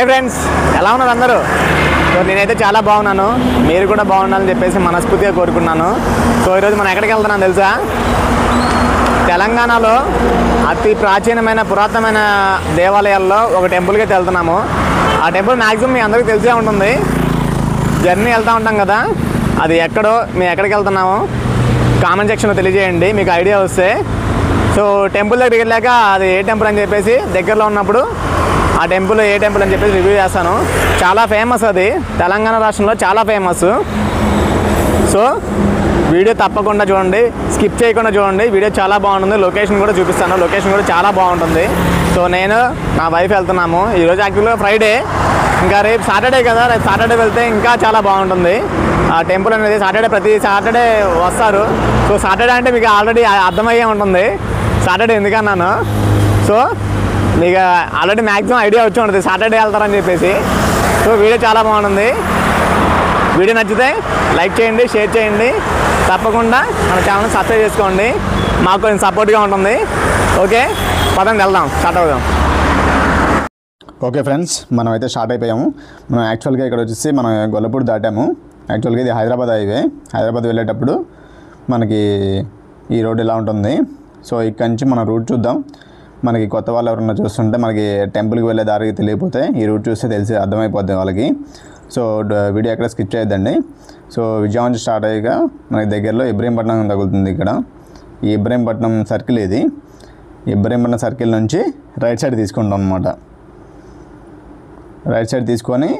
Hi friends, ఎలా ఉన్నారు అందరూ? సో నేనైతే చాలా బాగున్నాను, మీరు కూడా బాగుండాలని చెప్పేసి మనస్ఫూర్తిగా కోరుకున్నాను. సో ఈరోజు మనం ఎక్కడికి వెళ్తున్నాం తెలుసా? తెలంగాణలో అతి ప్రాచీనమైన పురాతనమైన దేవాలయాల్లో ఒక టెంపుల్కి అయితే వెళ్తున్నాము. ఆ టెంపుల్ మ్యాక్సిమం మీ అందరికీ తెలిసే ఉంటుంది. జర్నీ వెళ్తూ ఉంటాం కదా, అది ఎక్కడో మేము ఎక్కడికి వెళ్తున్నామో కామెంట్ సెక్షన్లో తెలియజేయండి మీకు ఐడియా వస్తే. సో టెంపుల్ దగ్గరికి వెళ్ళాక అది ఏ టెంపుల్ అని చెప్పేసి దగ్గరలో ఉన్నప్పుడు ఆ టెంపుల్ ఏ టెంపుల్ అని చెప్పేసి రివ్యూ చేస్తాను. చాలా ఫేమస్, అది తెలంగాణ రాష్ట్రంలో చాలా ఫేమస్. సో వీడియో తప్పకుండా చూడండి, స్కిప్ చేయకుండా చూడండి. వీడియో చాలా బాగుంటుంది. లొకేషన్ కూడా చూపిస్తాను, లొకేషన్ కూడా చాలా బాగుంటుంది. సో నేను నా వైఫ్ వెళ్తున్నాము. ఈరోజు యాక్చువల్గా ఫ్రైడే, ఇంకా రేపు సాటర్డే కదా, రేపు సాటర్డే వెళ్తే ఇంకా చాలా బాగుంటుంది. ఆ టెంపుల్ అనేది ప్రతి సాటర్డే వస్తారు. సో సాటర్డే అంటే మీకు ఆల్రెడీ అర్థమయ్యే ఉంటుంది సాటర్డే ఎందుకన్నాను. సో మీకు ఆల్రెడీ మ్యాక్సిమం ఐడియా వచ్చి ఉంటుంది సాటర్డే వెళ్తారని చెప్పేసి. సో వీడియో చాలా బాగుంటుంది. వీడియో నచ్చితే లైక్ చేయండి, షేర్ చేయండి, తప్పకుండా మన ఛానల్ని సబ్స్క్రైబ్ చేసుకోండి, మాకు కొంచెం సపోర్ట్గా ఉంటుంది. ఓకే, పదండి వెళ్దాం, స్టార్ట్ అవుదాం. ఓకే ఫ్రెండ్స్, మనం అయితే స్టార్ట్ అయిపోయాము. మనం యాక్చువల్గా ఇక్కడ వచ్చేసి మనం గొల్లపూడి దాటాము. యాక్చువల్గా ఇది హైదరాబాద్ హైవే. హైదరాబాద్ వెళ్ళేటప్పుడు మనకి ఈ రోడ్ ఇలా ఉంటుంది. సో ఇక్కడి నుంచి మనం రూట్ చూద్దాం. మనకి కొత్త వాళ్ళు ఎవరన్నా చూస్తుంటే మనకి టెంపుల్కి వెళ్ళే దారికి తెలియకపోతే ఈ రూట్ చూస్తే తెలిసి అర్థమైపోద్ది వాళ్ళకి. సో వీడియో ఎక్కడ స్కిప్ చేయొద్దండి. సో విజయవాడ నుంచి స్టార్ట్ అయ్యాక మనకి దగ్గరలో ఇబ్రహీంపట్నం తగులుతుంది. ఇక్కడ ఈ ఇబ్రహీంపట్నం సర్కిల్ ఇది. ఇబ్రహీంపట్నం సర్కిల్ నుంచి రైట్ సైడ్ తీసుకుంటాం అన్నమాట. రైట్ సైడ్ తీసుకొని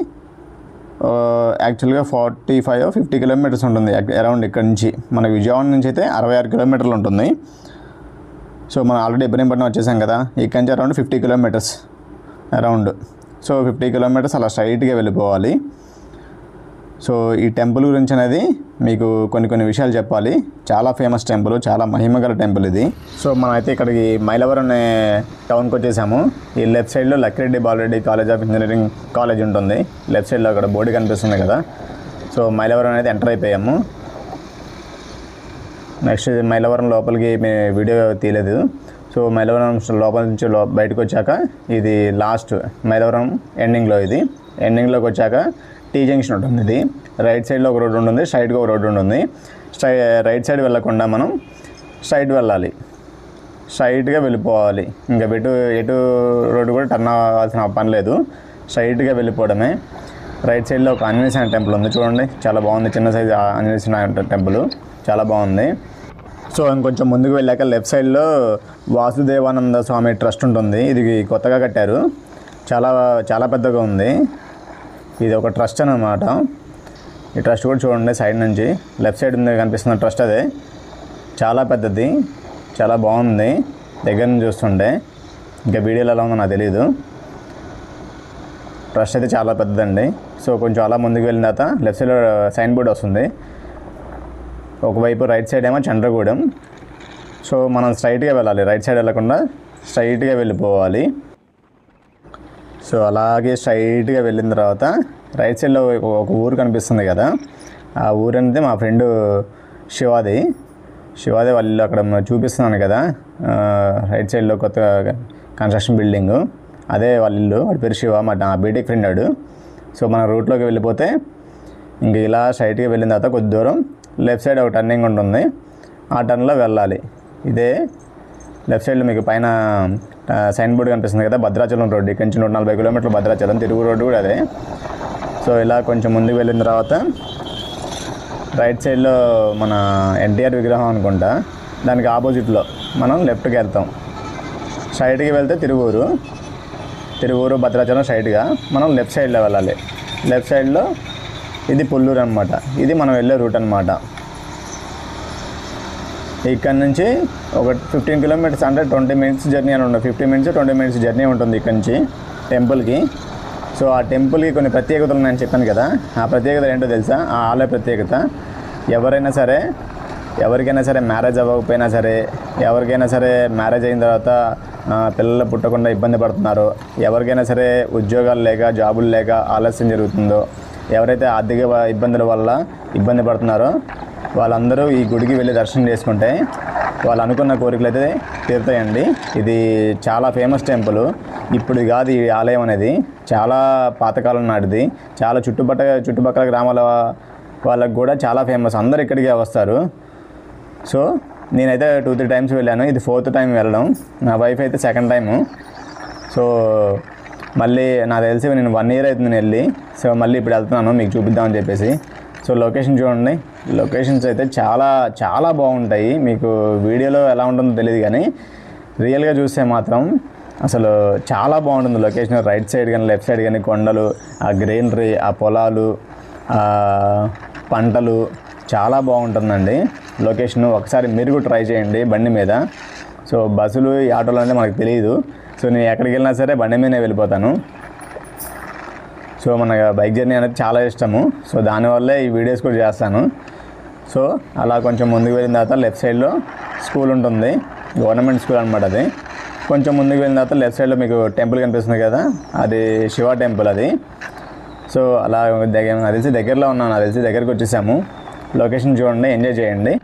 యాక్చువల్గా 45-50 కిలోమీటర్స్ ఉంటుంది అరౌండ్. ఇక్కడ నుంచి మనకి విజయవాడ నుంచి అయితే 66 కిలోమీటర్లు ఉంటుంది. సో మనం ఆల్రెడీ ఇబ్రహీంపట్నం వచ్చేసాం కదా, ఇక్కడి నుంచి around 50 kilometres around. So 50 kilometres అలా స్ట్రైట్గా వెళ్ళిపోవాలి. సో ఈ టెంపుల్ గురించి అనేది మీకు కొన్ని విషయాలు చెప్పాలి. చాలా ఫేమస్ టెంపుల్, చాలా మహిమగల టెంపుల్ ఇది. సో మనం అయితే ఇక్కడికి మైలవరం అనే టౌన్కి వచ్చేసాము. ఈ లెఫ్ట్ సైడ్లో Lakkireddy Bala Reddy college of engineering college ఉంటుంది. లెఫ్ట్ సైడ్లో అక్కడ బోర్డు కనిపిస్తుంది కదా. సో మైలవరం అనేది ఎంటర్ అయిపోయాము. నెక్స్ట్ మైలవరం లోపలికి మేము వీడియో తీయలేదు. సో మైలవరం లోపల నుంచి బయటకు వచ్చాక ఇది లాస్ట్ మైలవరం ఎండింగ్లో. ఇది ఎండింగ్లోకి వచ్చాక టీ జంక్షన్ ఉంటుంది. ఇది రైట్ సైడ్లో ఒక రోడ్డు ఉంటుంది, స్ట్రైట్గా ఒక రోడ్డు ఉంటుంది. రైట్ సైడ్ వెళ్ళకుండా మనం స్ట్రైట్ వెళ్ళాలి, స్ట్రైట్గా వెళ్ళిపోవాలి. ఇంకా ఎటు రోడ్డు కూడా టర్న్ అవ్వాల్సిన పని లేదు, స్ట్రైట్గా వెళ్ళిపోవడమే. రైట్ సైడ్లో ఒక ఆంజనేయ స్వామి టెంపుల్ ఉంది, చూడండి చాలా బాగుంది. చిన్న సైజు ఆంజనేయ స్వామి టెంపుల్ చాలా బాగుంది. సో ఇంకొంచెం ముందుకు వెళ్ళాక లెఫ్ట్ సైడ్లో వాసుదేవానంద స్వామి ట్రస్ట్ ఉంటుంది. ఇది కొత్తగా కట్టారు, చాలా పెద్దగా ఉంది. ఇది ఒక ట్రస్ట్ అన్నమాట. ఈ ట్రస్ట్ కూడా చూడండి సైడ్ నుంచి లెఫ్ట్ సైడ్ ఉంది కనిపిస్తున్న ట్రస్ట్. అదే చాలా పెద్దది, చాలా బాగుంది దగ్గర నుంచి చూస్తుంటే. ఇంకా వీడియోలో ఎలా ఉందో నాకు తెలియదు. ట్రస్ట్ అయితే చాలా పెద్దదండి. సో కొంచెం అలా ముందుకు వెళ్ళిన తర్వాత లెఫ్ట్ సైడ్లో సైన్ బోర్డ్ వస్తుంది. ఒకవైపు రైట్ సైడ్ ఏమో చంద్రగూడెం. సో మనం స్ట్రైట్గా వెళ్ళాలి, రైట్ సైడ్ వెళ్ళకుండా స్ట్రైట్గా వెళ్ళిపోవాలి. సో అలాగే స్ట్రైట్గా వెళ్ళిన తర్వాత రైట్ సైడ్లో ఒక ఊరు కనిపిస్తుంది కదా, ఆ ఊరు అనేది మా ఫ్రెండ్ శివాది వాళ్ళు అక్కడ చూపిస్తున్నాను కదా. రైట్ సైడ్లో కొత్త కన్స్ట్రక్షన్ బిల్డింగు, అదే వాళ్ళ ఇల్లు. వాడి పేరు శివ, నా బీటెక్ ఫ్రెండ్ వాడు. సో మన రూట్లోకి వెళ్ళిపోతే ఇంక ఇలా స్ట్రైట్గా వెళ్ళిన తర్వాత కొద్ది దూరం లెఫ్ట్ సైడ్ ఒక టర్నింగ్ ఉంటుంది, ఆ టర్న్లో వెళ్ళాలి. ఇదే లెఫ్ట్ సైడ్లో మీకు పైన సైన్ బోర్డు కనిపిస్తుంది కదా, భద్రాచలం రోడ్డు. ఇక్కడి నుంచి 140 కిలోమీటర్లు భద్రాచలం, తిరుగు రోడ్డు కూడా అదే. సో ఇలా కొంచెం ముందుకు వెళ్ళిన తర్వాత రైట్ సైడ్లో మన ఎన్టీఆర్ విగ్రహం అనుకుంటా, దానికి ఆపోజిట్లో మనం లెఫ్ట్కి వెళ్తాం. స్ట్రైట్కి వెళ్తే తిరువూరు భద్రాచలం స్ట్రైట్గా మనం లెఫ్ట్ సైడ్లో వెళ్ళాలి. లెఫ్ట్ సైడ్లో ఇది పుల్లూరు అనమాట. ఇది మనం వెళ్ళే రూట్ అనమాట. ఇక్కడ నుంచి ఒక 15 కిలోమీటర్స్ అంటే 20 మినిట్స్ జర్నీ అని ఉంటుంది. 20 మినిట్స్ జర్నీ ఉంటుంది ఇక్కడ నుంచి టెంపుల్కి. సో ఆ టెంపుల్కి కొన్ని ప్రత్యేకతలు నేను చెప్పాను కదా, ఆ ప్రత్యేకత ఏంటో తెలుసా? ఆ ఆలయ ప్రత్యేకత ఎవరికైనా సరే మ్యారేజ్ అవ్వకపోయినా సరే, ఎవరికైనా సరే మ్యారేజ్ అయిన తర్వాత పిల్లలు పుట్టకుండా ఇబ్బంది పడుతున్నారో, ఎవరికైనా సరే ఉద్యోగాలు లేక జాబులు లేక ఆలస్యం జరుగుతుందో, ఎవరైతే ఆర్థిక ఇబ్బందుల వల్ల ఇబ్బంది పడుతున్నారో వాళ్ళందరూ ఈ గుడికి వెళ్ళి దర్శనం చేసుకుంటే వాళ్ళు అనుకున్న కోరికలు అయితే తీరుతాయండి. ఇది చాలా ఫేమస్ టెంపుల్. ఇప్పుడు కాదు ఈ ఆలయం అనేది, చాలా పాతకాలం నాటిది. చాలా చుట్టుపక్కల గ్రామాల వాళ్ళకు కూడా చాలా ఫేమస్. అందరు ఇక్కడికే వస్తారు. సో నేనైతే 2-3 టైమ్స్ వెళ్ళాను. ఇది 4th టైం వెళ్ళడం. నా వైఫ్ అయితే 2nd టైము. సో మళ్ళీ నాకు తెలిసి నేను 1 year అవుతుంది నేను వెళ్ళి. సో మళ్ళీ ఇప్పుడు వెళ్తున్నాను మీకు చూపిద్దామని చెప్పేసి. సో లొకేషన్ చూడండి. లొకేషన్స్ అయితే చాలా చాలా బాగుంటాయి. మీకు వీడియోలో ఎలా ఉంటుందో తెలియదు కానీ రియల్గా చూస్తే మాత్రం అసలు చాలా బాగుంటుంది లొకేషన్. రైట్ సైడ్ కానీ లెఫ్ట్ సైడ్ కానీ కొండలు, ఆ గ్రీనరీ, ఆ పొలాలు, పంటలు చాలా బాగుంటుందండి లొకేషన్. ఒకసారి మీరు కూడా ట్రై చేయండి బండి మీద. సో బస్సులు ఈ ఆటోలు అంటే మనకు తెలియదు. సో నేను ఎక్కడికి వెళ్ళినా సరే బండి మీదనే వెళ్ళిపోతాను. సో మన బైక్ జర్నీ అనేది చాలా ఇష్టము. సో దానివల్లే ఈ వీడియోస్ కూడా చేస్తాను. సో అలా కొంచెం ముందుకు వెళ్ళిన తర్వాత లెఫ్ట్ సైడ్లో స్కూల్ ఉంటుంది, గవర్నమెంట్ స్కూల్ అనమాట అది. కొంచెం ముందుకు వెళ్ళిన తర్వాత లెఫ్ట్ సైడ్లో మీకు టెంపుల్ కనిపిస్తుంది కదా, అది శివ టెంపుల్ అది. సో అలా నాకు తెలిసి దగ్గరలో ఉన్నాను, నాకు తెలిసి దగ్గరికి వచ్చేసాము. లొకేషన్ చూడండి, ఎంజాయ్ చేయండి.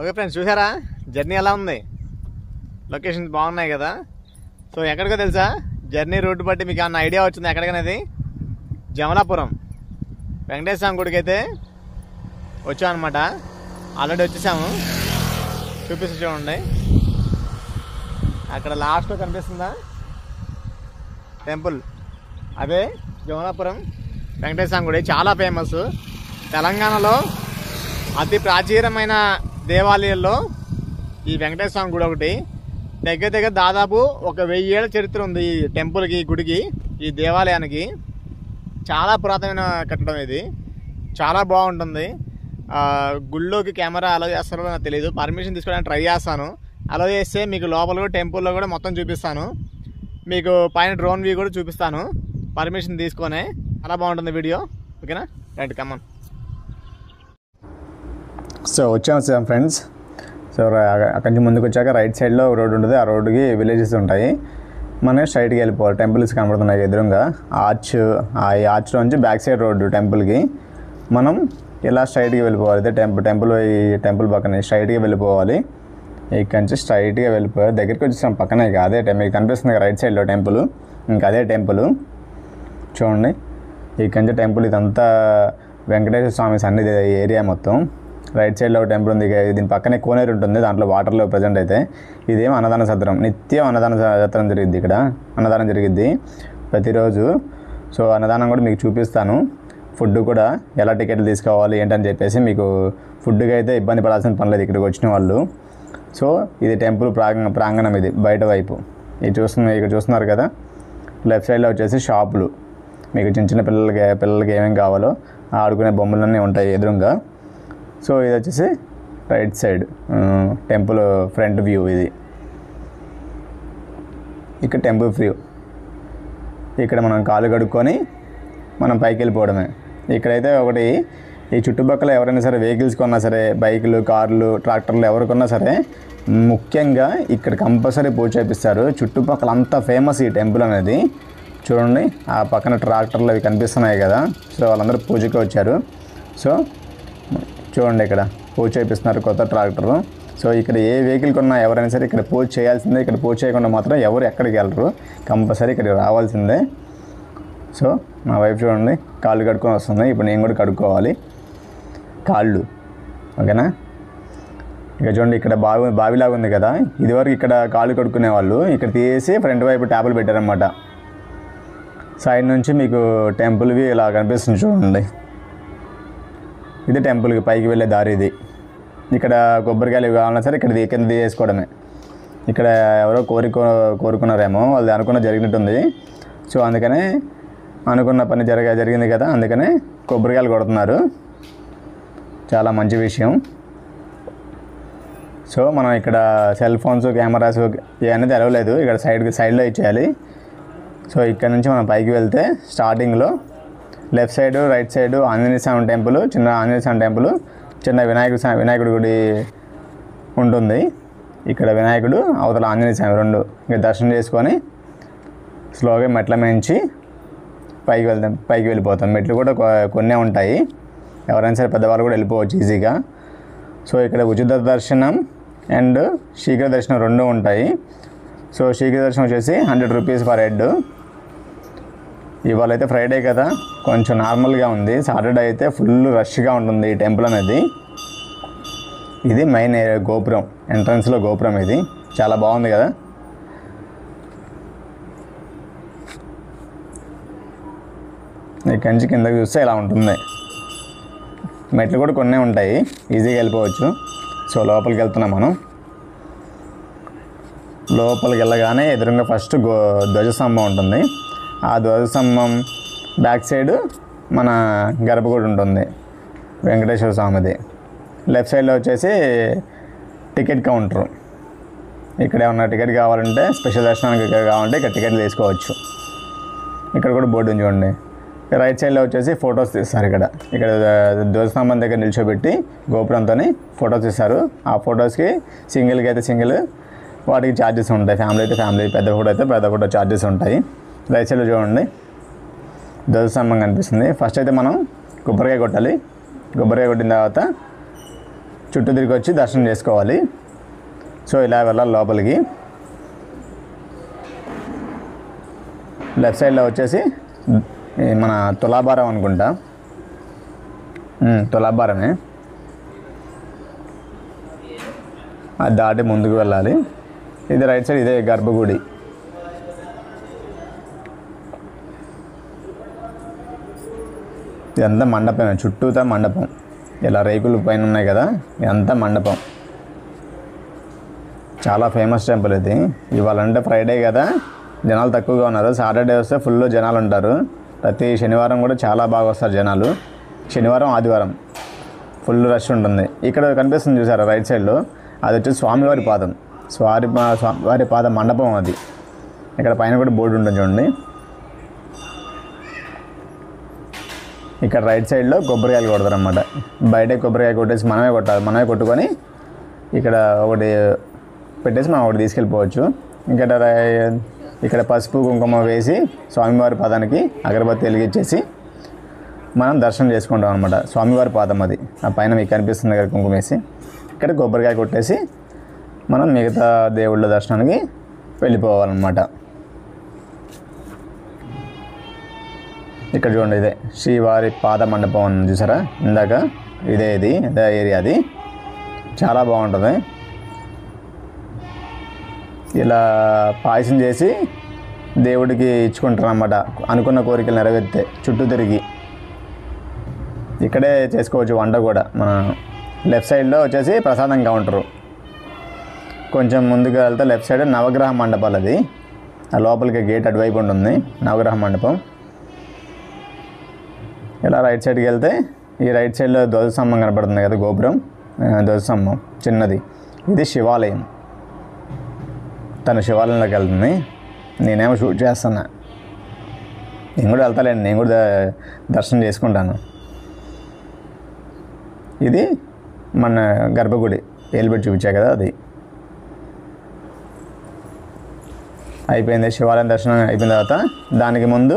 ఓకే ఫ్రెండ్స్, చూసారా జర్నీ ఎలా ఉంది? లొకేషన్స్ బాగున్నాయి కదా. సో ఎక్కడికో తెలుసా, జర్నీ రూట్ బట్టి మీకు ఏమన్నా ఐడియా వచ్చింది ఎక్కడికనేది? జమలాపురం వెంకటేశ్వర స్వామి గుడికి అయితే వచ్చామన్నమాట. ఆల్రెడీ వచ్చేసాము, చూపిస్తూ చూడండి. అక్కడ లాస్ట్లో కనిపిస్తుందా టెంపుల్, అదే జమలాపురం వెంకటేశ్వర స్వామి గుడి. చాలా ఫేమస్. తెలంగాణలో అతి ప్రాచీనమైన దేవాలయాల్లో ఈ వెంకటేశ్వర స్వామి గుడి ఒకటి. దగ్గర దాదాపు 1000 ఏళ్ళ చరిత్ర ఉంది ఈ టెంపుల్కి, ఈ గుడికి, ఈ దేవాలయానికి. చాలా పురాతనమైన కట్టడం ఇది, చాలా బాగుంటుంది. గుళ్ళోకి కెమెరా అలో చేస్తారో నాకు తెలియదు, పర్మిషన్ తీసుకోవడానికి ట్రై చేస్తాను. అలో చేస్తే మీకు లోపల కూడా టెంపుల్లో కూడా మొత్తం చూపిస్తాను. మీకు పైన డ్రోన్ వ్యూ కూడా చూపిస్తాను పర్మిషన్ తీసుకొనే. చాలా బాగుంటుంది వీడియో. ఓకేనా, రైట్, కమన్. సో వచ్చాము ఫ్రెండ్స్. సో అక్కడి నుంచి ముందుకు వచ్చాక రైట్ సైడ్లో రోడ్డు ఉంటుంది. ఆ రోడ్డుకి విలేజెస్ ఉంటాయి. మనం స్ట్రైట్కి వెళ్ళిపోవాలి. టెంపుల్స్ కనబడుతున్నాయి ఎదురుగా. ఆ ఆర్చ్లో నుంచి బ్యాక్ సైడ్ రోడ్డు టెంపుల్కి. మనం ఇలా స్ట్రైట్గా వెళ్ళిపోవాలి. అయితే టెంపుల్ పక్కనే స్ట్రైట్గా వెళ్ళిపోవాలి. ఇక్కడ నుంచి స్ట్రైట్గా వెళ్ళిపోవాలి. దగ్గరికి వచ్చేసాం, పక్కనే. ఇక అదే మీకు కనిపిస్తుంది రైట్ సైడ్లో టెంపుల్, ఇంకా అదే టెంపుల్ చూడండి. ఇక్కడ నుంచి టెంపుల్ ఇదంతా వెంకటేశ్వర స్వామి సన్నిధి ఏరియా మొత్తం. రైట్ సైడ్లో ఒక టెంపుల్ ఉంది. దీని పక్కనే కోనేరు ఉంటుంది, దాంట్లో వాటర్లో ప్రజెంట్ అయితే. ఇదేమో అన్నదాన సత్రం. నిత్యం అన్నదాన సత్రం జరిగిద్ది ఇక్కడ. అన్నదానం జరిగిద్ది ప్రతిరోజు. సో అన్నదానం కూడా మీకు చూపిస్తాను. ఫుడ్ కూడా ఎలా టికెట్లు తీసుకోవాలి ఏంటని చెప్పేసి. మీకు ఫుడ్కి అయితే ఇబ్బంది పడాల్సిన పని లేదు ఇక్కడికి వచ్చిన వాళ్ళు. సో ఇది టెంపుల్ ప్రాంగణం. ఇది బయట వైపు. ఇక్కడ చూస్తున్నారు కదా, లెఫ్ట్ సైడ్లో వచ్చేసి షాపులు. మీకు చిన్న చిన్న పిల్లలకి ఏమేమి కావాలో ఆడుకునే బొమ్మలన్నీ ఉంటాయి ఎదురుగా. సో ఇది వచ్చేసి right side temple front view. ఇది ఇక్కడ టెంపుల్ వ్యూ. ఇక్కడ మనం కాలు కడుక్కొని మనం పైకి వెళ్ళిపోవడమే. ఇక్కడైతే ఒకటి, ఈ చుట్టుపక్కల ఎవరైనా సరే వెహికల్స్ కొన్నా సరే, బైకులు, కార్లు, ట్రాక్టర్లు ఎవరు కొన్నా సరే ముఖ్యంగా ఇక్కడ కంపల్సరీ పూజ చేపిస్తారు. చుట్టుపక్కల అంతా ఫేమస్ ఈ టెంపుల్ అనేది. చూడండి ఆ పక్కన ట్రాక్టర్లు అవి కనిపిస్తున్నాయి కదా, సో వాళ్ళందరూ పూజకి వచ్చారు. సో చూడండి ఇక్కడ పూజ చేపిస్తున్నారు కొత్త ట్రాక్టరు. సో ఇక్కడ ఏ వెహికల్ కొన్నా ఎవరైనా సరే ఇక్కడ పూజ చేయాల్సిందే. ఇక్కడ పూజ చేయకుండా మాత్రం ఎవరు ఎక్కడికి వెళ్ళరు, కంపల్సరీ ఇక్కడికి రావాల్సిందే. సో మా వైఫ్ చూడండి కాళ్ళు కడుక్కొని వస్తుంది. ఇప్పుడు నేను కూడా కడుక్కోవాలి కాళ్ళు, ఓకేనా. ఇక చూడండి ఇక్కడ బావిలాగా ఉంది కదా, ఇదివరకు ఇక్కడ కాళ్ళు కడుక్కునే వాళ్ళు ఇక్కడ తీసి ఫ్రంట్ వైపు ట్యాపులు పెట్టారనమాట. సైడ్ నుంచి మీకు టెంపుల్వి ఇలా కనిపిస్తుంది చూడండి. ఇది టెంపుల్కి పైకి వెళ్ళే దారి. ఇది ఇక్కడ కొబ్బరికాయలు కావాలన్నా సరే ఇక్కడ కింద తీసుకోవడమే. ఇక్కడ ఎవరో కోరుకున్నారేమో, వాళ్ళు అనుకున్న జరిగినట్టుంది. సో అందుకనే అనుకున్న పని జరిగింది కదా, అందుకనే కొబ్బరికాయలు కొడుతున్నారు. చాలా మంచి విషయం. సో మనం ఇక్కడ సెల్ ఫోన్స్, కెమెరాస్ ఇవన్నీ తెలవలేదు, ఇక్కడ సైడ్లో ఇచ్చేయాలి. సో ఇక్కడ నుంచి మనం పైకి వెళ్తే స్టార్టింగ్లో left side, right side Anjaneya Swamy temple, చిన్న ఆంజనేయ స్వామి టెంపుల్, చిన్న వినాయకుడి గుడి ఉంటుంది. ఇక్కడ వినాయకుడు, అవతల ఆంజనేయ స్వామి రెండు ఇంకా దర్శనం చేసుకొని స్లోగా మెట్ల మించి పైకి వెళ్ళిపోతాం. మెట్లు కూడా కొన్నే ఉంటాయి, ఎవరైనా సరే పెద్దవాళ్ళు కూడా వెళ్ళిపోవచ్చు ఈజీగా. సో ఇక్కడ ఉచిత దర్శనం అండ్ శీఘ్ర దర్శనం రెండు ఉంటాయి. సో శీఘ్ర దర్శనం వచ్చేసి 100 రూపీస్ పర్ హెడ్. ఇవాళ అయితే ఫ్రైడే కదా, కొంచెం నార్మల్గా ఉంది. సాటర్డే అయితే ఫుల్ రష్గా ఉంటుంది ఈ టెంపుల్ అనేది. ఇది మెయిన్ గోపురం, ఎంట్రన్స్లో గోపురం. ఇది చాలా బాగుంది కదా. ఇక్కడి నుంచి కిందకి చూస్తే ఇలా ఉంటుంది. మెట్లు కూడా కొన్నే ఉంటాయి, ఈజీగా వెళ్ళిపోవచ్చు. సో లోపలికి వెళ్తున్నాం మనం. లోపలికి వెళ్ళగానే ఎదురుగా ఫస్ట్ ధ్వజస్తంభం ఉంటుంది. ఆ ధ్వజస్తంభం బ్యాక్ సైడ్ మన గర్భగుడి ఉంటుంది వెంకటేశ్వర స్వామిది. లెఫ్ట్ సైడ్లో వచ్చేసి టికెట్ కౌంటరు. ఇక్కడ ఏమన్నా టికెట్ కావాలంటే, స్పెషల్ దర్శనానికి కావాలంటే ఇక్కడ టికెట్లు తీసుకోవచ్చు. ఇక్కడ కూడా బోర్డు ఉంది చూడండి. రైట్ సైడ్లో వచ్చేసి ఫొటోస్ తీస్తారు. ఇక్కడ ధ్వజస్తంభం దగ్గర నిల్చోబెట్టి గోపురంతో ఫొటోస్ తీస్తారు. ఆ ఫొటోస్కి సింగిల్కి అయితే సింగిల్, వాటికి ఛార్జెస్ ఉంటాయి. ఫ్యామిలీ అయితే ఫ్యామిలీ, పెద్ద ఫోటో అయితే పెద్ద ఫోటో ఛార్జెస్ ఉంటాయి. రైట్ సైడ్లో చూడండి ధ్వజస్తంభం కనిపిస్తుంది. ఫస్ట్ అయితే మనం కొబ్బరికాయ కొట్టాలి. కొబ్బరికాయ కొట్టిన తర్వాత చుట్టూ తిరిగి వచ్చి దర్శనం చేసుకోవాలి. సో ఇలా వెళ్ళాలి లోపలికి. లెఫ్ట్ సైడ్లో వచ్చేసి మన తులాభారం అనుకుంటా, తులాభారమే. అది దాటి ముందుకు వెళ్ళాలి. ఇది రైట్ సైడ్, ఇదే గర్భగుడి. ఇదంతా మండపం, చుట్టూతా మండపం. ఇలా రేకులు పైన ఉన్నాయి కదా, ఇదంతా మండపం. చాలా ఫేమస్ టెంపుల్ ఇది. ఇవాళంటే ఫ్రైడే కదా, జనాలు తక్కువగా ఉన్నారు. సాటర్డే వస్తే ఫుల్ జనాలు ఉంటారు. ప్రతి శనివారం కూడా చాలా బాగా వస్తారు జనాలు. శనివారం, ఆదివారం ఫుల్ రష్ ఉంటుంది. ఇక్కడ కనిపిస్తుంది చూసారా రైట్ సైడ్లో, అది వచ్చి స్వామివారి పాదం. స్వామివారి పాదం మండపం అది. ఇక్కడ పైన కూడా బోర్డు ఉంటుంది చూడండి. ఇక్కడ రైట్ సైడ్లో కొబ్బరికాయలు కొడతారు అన్నమాట. బయటే కొబ్బరికాయ కొట్టేసి మనమే కొట్టాలి. మనమే కొట్టుకొని ఇక్కడ ఒకటి పెట్టేసి మనం ఒకటి తీసుకెళ్ళిపోవచ్చు. ఇక్కడ పసుపు కుంకుమ వేసి స్వామివారి పాదానికి అగరబత్తి వెలిగించేసి మనం దర్శనం చేసుకుంటాం అనమాట. స్వామివారి పాదం అది. ఆ పైన మీకు కనిపిస్తుంది కదా కుంకుమ వేసి. ఇక్కడ కొబ్బరికాయ కొట్టేసి మనం మిగతా దేవుళ్ళ దర్శనానికి వెళ్ళిపోవాలన్నమాట. ఇక్కడ చూడండి, ఇదే శ్రీవారి పాద మండపం అని చూసారా ఇందాక, ఇదే ఏరియా అది. చాలా బాగుంటుంది. ఇలా పాయసం చేసి దేవుడికి ఇచ్చుకుంటారు అన్నమాట, అనుకున్న కోరికలు నెరవేరితే. చుట్టూ తిరిగి ఇక్కడే చేసుకోవచ్చు వంట కూడా. మన లెఫ్ట్ సైడ్లో వచ్చేసి ప్రసాదం కౌంటరు. కొంచెం ముందుకు వెళ్తే లెఫ్ట్ సైడ్ నవగ్రహ మండపాలు. అది ఆ లోపలికి గేట్ అటువైపు ఉంటుంది నవగ్రహ మండపం. ఇలా రైట్ సైడ్కి వెళ్తే ఈ రైట్ సైడ్లో ధ్వజస్తంభం కనపడుతుంది కదా, గోపురం, ధ్వజస్తంభం చిన్నది. ఇది శివాలయం. తన శివాలయంలోకి వెళ్తుంది. నేనేమో షూట్ చేస్తున్నా. నేను కూడా వెళ్తాలేండి, నేను కూడా దర్శనం చేసుకుంటాను. ఇది మన గర్భగుడి ఏలుబెట్టి చూపించా కదా, అది అయిపోయింది. శివాలయం దర్శనం అయిపోయిన తర్వాత దానికి ముందు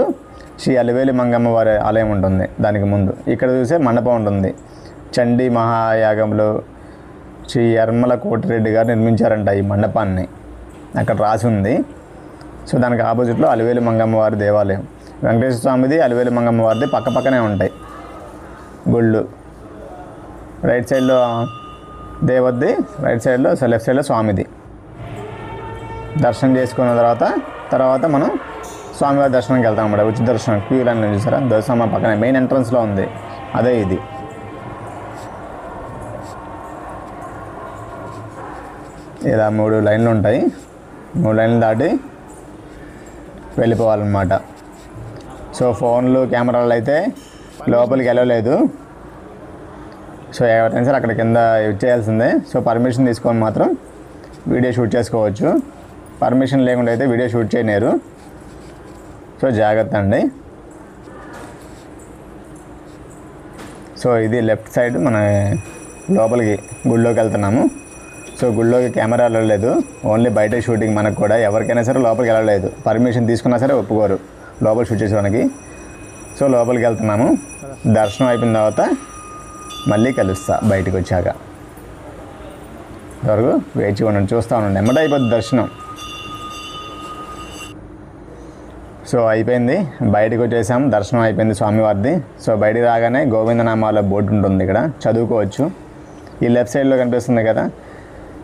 శ్రీ అలివేలి మంగమ్మ వారి ఆలయం ఉంటుంది. దానికి ముందు ఇక్కడ చూసే మండపం ఉంటుంది. చండీ మహాయాగంలో శ్రీ యర్మల కోటిరెడ్డి గారు నిర్మించారంట ఈ మండపాన్ని, అక్కడ రాసి ఉంది. సో దానికి ఆపోజిట్లో అలివేలి మంగమ్మ వారి దేవాలయం. వెంకటేశ్వర స్వామిది అలివేలి మంగమ్మ వారిది పక్క పక్కనే ఉంటాయి గుళ్ళు. రైట్ సైడ్లో దేవద్ది, రైట్ సైడ్లో లెఫ్ట్ సైడ్లో స్వామిది. దర్శనం చేసుకున్న తర్వాత మనం స్వామివారి దర్శనంకి వెళ్తాం అన్నమాట. ఉచిత దర్శనం క్యూ లైన్ చూసారా, ధ్వజస్తంభం పక్కనే మెయిన్ ఎంట్రన్స్లో ఉంది, అదే ఇది. ఇలా 3 లైన్లు ఉంటాయి. 3 లైన్లు దాటి వెళ్ళిపోవాలన్నమాట. సో ఫోన్లు కెమెరాలు అయితే లోపలికి వెళ్ళలేదు. సో ఎవరైనా సరే అక్కడ కింద ఇచ్చేయాల్సిందే. సో పర్మిషన్ తీసుకొని మాత్రం వీడియో షూట్ చేసుకోవచ్చు. పర్మిషన్ లేకుండా అయితే వీడియో షూట్ చేయలేరు. సో జాగ్రత్త అండి. సో ఇది లెఫ్ట్ సైడ్ మన లోపలికి గుళ్ళోకి వెళ్తున్నాము. సో గుళ్ళోకి కెమెరా వెళ్ళలేదు, ఓన్లీ బయట షూటింగ్. మనకు కూడా ఎవరికైనా సరే లోపలికి వెళ్ళలేదు, పర్మిషన్ తీసుకున్నా సరే ఒప్పుకోరు లోపల షూట్ చేసేవానికి. సో లోపలికి వెళ్తున్నాము. దర్శనం అయిపోయిన తర్వాత మళ్ళీ కలుస్తా బయటకు వచ్చాక. వరకు వేచి ఉండండి, చూస్తూ ఉండండి, ఎమ్మట అయిపోద్ది దర్శనం. సో అయిపోయింది, బయటకు వచ్చేసాం, దర్శనం అయిపోయింది స్వామివారిది. సో బయటికి రాగానే గోవిందనామాల బోర్డు ఉంటుంది, ఇక్కడ చదువుకోవచ్చు. ఈ లెఫ్ట్ సైడ్లో కనిపిస్తుంది కదా,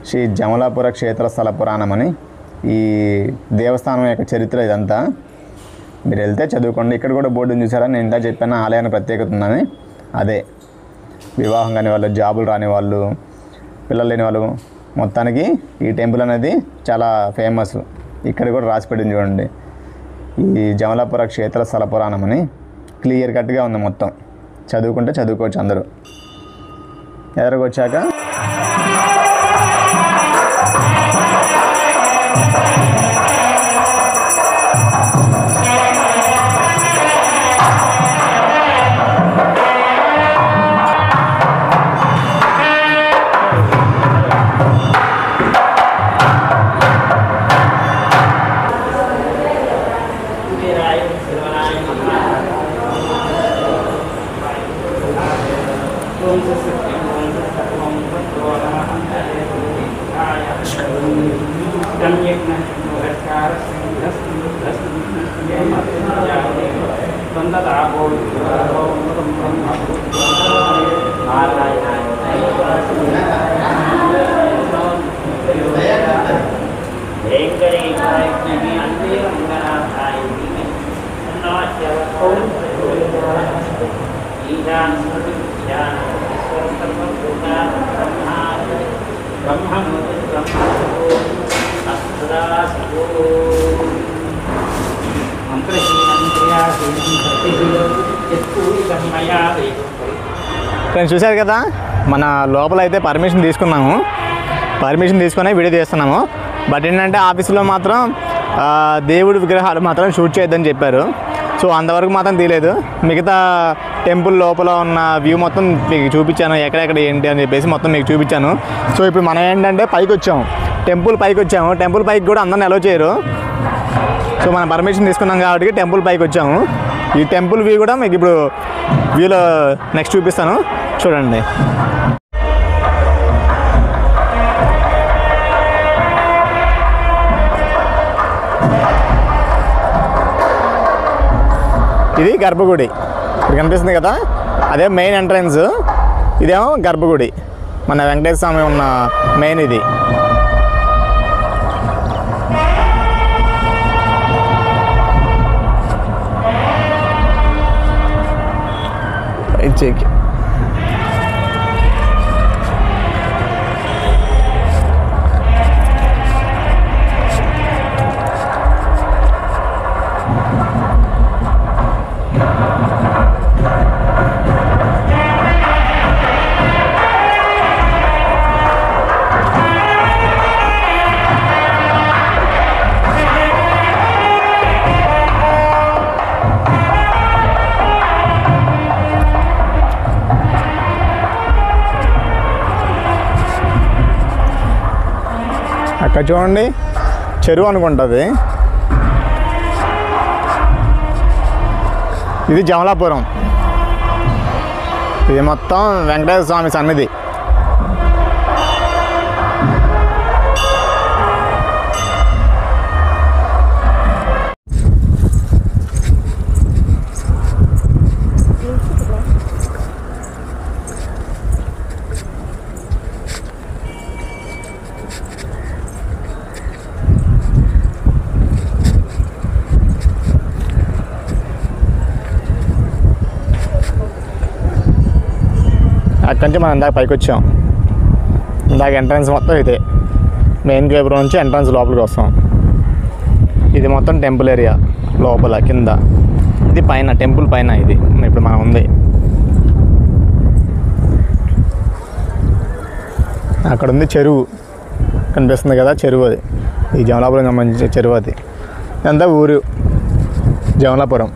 శ్రీ జమలాపుర క్షేత్ర స్థల పురాణం అని. ఈ దేవస్థానం యొక్క చరిత్ర ఇదంతా మీరు వెళ్తే చదువుకోండి. ఇక్కడ కూడా బోర్డుని చూసారా, నేను ఇంత చెప్పాను ఆలయానికి ప్రత్యేకత ఉందని. అదే వివాహం కాని వాళ్ళు, జాబులు రాని వాళ్ళు, పిల్లలు లేని వాళ్ళు, మొత్తానికి ఈ టెంపుల్ అనేది చాలా ఫేమస్. ఇక్కడ కూడా రాసి పెట్టింది చూడండి, ఈ జమలాపుర క్షేత్ర స్థల పురాణం అని క్లియర్ కట్గా ఉంది మొత్తం. చదువుకుంటే చదువుకోవచ్చు అందరూ. ఎదురుకు వచ్చాక ఫ్రెండ్స్ చూశారు కదా, మన లోపల అయితే పర్మిషన్ తీసుకున్నాము. పర్మిషన్ తీసుకొని వీడియో తీస్తున్నాము. బట్ ఏంటంటే ఆఫీసులో మాత్రం దేవుడి విగ్రహాలు మాత్రం షూట్ చేయొద్దని చెప్పారు. సో అంతవరకు మాత్రం తీయలేదు. మిగతా టెంపుల్ లోపల ఉన్న వ్యూ మొత్తం మీకు చూపించాను, ఎక్కడెక్కడ ఏంటి అని చెప్పేసి మొత్తం మీకు చూపించాను. సో ఇప్పుడు మనం ఏంటంటే పైకి వచ్చాము, టెంపుల్ పైకి వచ్చాము. టెంపుల్ పైకి కూడా అందరిని అలో చేయరు. సో మనం పర్మిషన్ తీసుకున్నాం కాబట్టి టెంపుల్ పైకి వచ్చాము. ఈ టెంపుల్ వ్యూ కూడా మీకు ఇప్పుడు వ్యూలో నెక్స్ట్ చూపిస్తాను, చూడండి. ఇది గర్భగుడి, ఇక్కడ కనిపిస్తుంది కదా, అదే మెయిన్ ఎంట్రన్స్. ఇదేమో గర్భగుడి, మన వెంకటేశ్వర స్వామి ఉన్న మెయిన్ ఇది. చెక్ అక్కడ చూడండి చెరువు అనుకుంటుంది. ఇది జమలాపురం. ఇది మొత్తం వెంకటేశ్వర స్వామి సన్నిధి. అక్కడి నుంచి మనం ఇందాక పైకి వచ్చాం. ఇందాక ఎంట్రన్స్ మొత్తం ఇదే. మెయిన్ గేట్ నుంచి ఎంట్రన్స్ లోపలికి వస్తాం. ఇది మొత్తం టెంపుల్ ఏరియా లోపల కింద. ఇది పైన టెంపుల్ పైన ఇది ఇప్పుడు మనం ఉంది. అక్కడ ఉంది చెరువు కనిపిస్తుంది కదా, చెరువు అది. ఈ జమలాపురం సంబంధించిన చెరువు అది. ఇదంతా ఊరు జమలాపురం.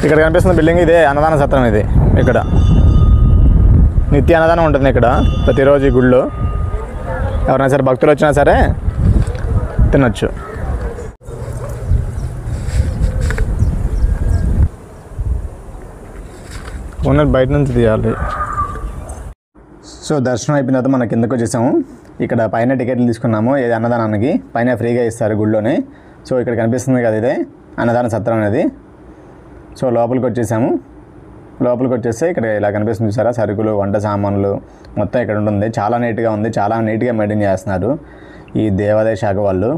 ఇక్కడ కనిపిస్తున్న బిల్డింగ్ ఇదే అన్నదాన సత్రం. ఇది ఇక్కడ నిత్య అన్నదానం ఉంటుంది ఇక్కడ ప్రతిరోజు ఈ గుళ్ళో. ఎవరైనా సరే భక్తులు వచ్చినా సరే తినొచ్చు. ఓనర్ బయట నుంచి తీయాలి. సో దర్శనం అయిపోయిన తర్వాత మనం కిందకు వచ్చేసాము. ఇక్కడ పైన టికెట్లు తీసుకున్నాము. ఇది అన్నదానానికి పైన ఫ్రీగా ఇస్తారు గుళ్ళోనే. సో ఇక్కడ కనిపిస్తుంది కదా, ఇదే అన్నదాన సత్రం అనేది. సో లోపలికి వచ్చేసాము. లోపలికి వచ్చేస్తే ఇక్కడ ఇలా కనిపిస్తుంది చూసారా, సరుకులు, వంట సామాన్లు మొత్తం ఇక్కడ ఉంటుంది. చాలా నీట్గా ఉంది, చాలా నీట్గా మెయింటైన్ చేస్తున్నారు ఈ దేవాదాయ శాఖ వాళ్ళు.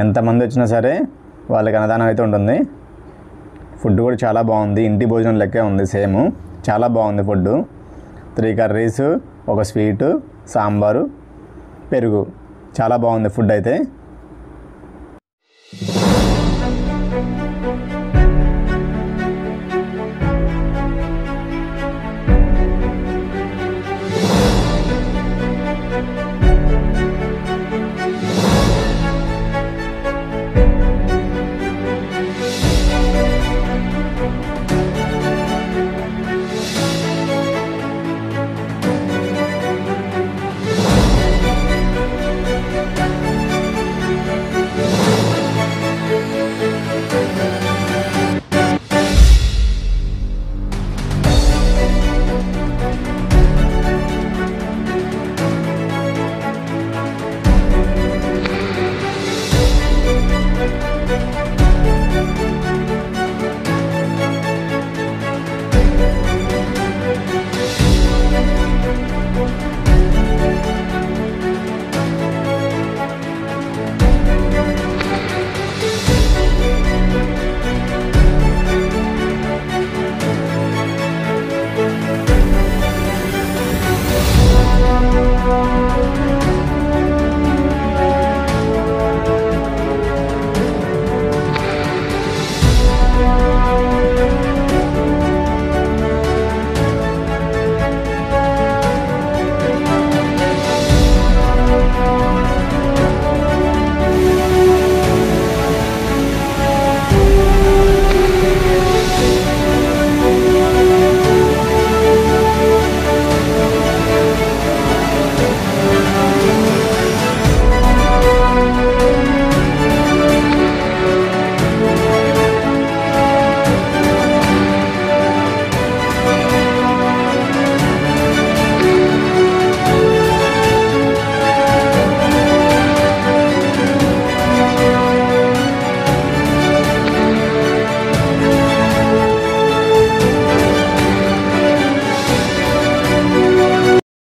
ఎంతమంది వచ్చినా సరే వాళ్ళకి అన్నదానం అయితే ఉంటుంది. ఫుడ్ కూడా చాలా బాగుంది, ఇంటి భోజనం లెక్కే ఉంది సేమ్. చాలా బాగుంది ఫుడ్. 3 కర్రీస్, ఒక స్వీటు, సాంబారు, పెరుగు. చాలా బాగుంది ఫుడ్ అయితే.